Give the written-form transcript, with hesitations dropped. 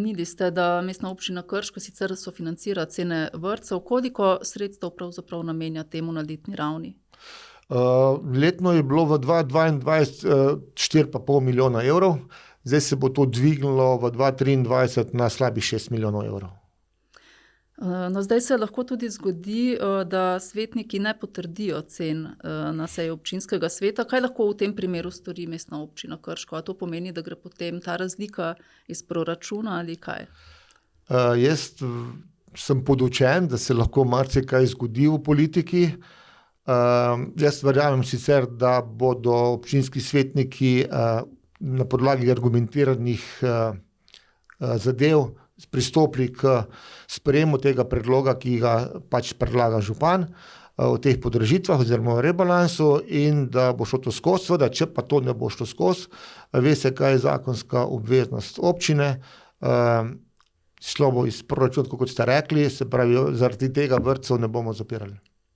Omenili ste, da Mestna občina Krško sicer sofinancira cene vrtcev. Koliko sredstev pravzaprav namenja temu na letni ravni? Letno je bilo v 2022 4,5 milijona evrov, zdaj se bo to dvignilo v 2023 na slabih 6 milijonov evrov. No, zdaj se lahko tudi zgodi, da svetniki ne potrdijo cen na seji občinskega sveta. Kaj lahko v tem primeru stori Mestna občina Krško? A to pomeni, da gre potem ta razlika iz proračuna ali kaj? Jaz sem podučen, da se lahko marsikaj zgodi v politiki. Jaz verjamem sicer, da bodo občinski svetniki na podlagi argumentiranih zadev pristopili k sprejemu tega predloga, ki ga pač predlaga župan o teh podražitvah oziroma o rebalansu, in da bo šlo to skozi. Seveda, če pa to ne bo šlo skozi, ve se, kaj je zakonska obveznost občine. Šlo bo iz proračuna, kot ste rekli, se pravi, zaradi tega vrtcev ne bomo zapirali.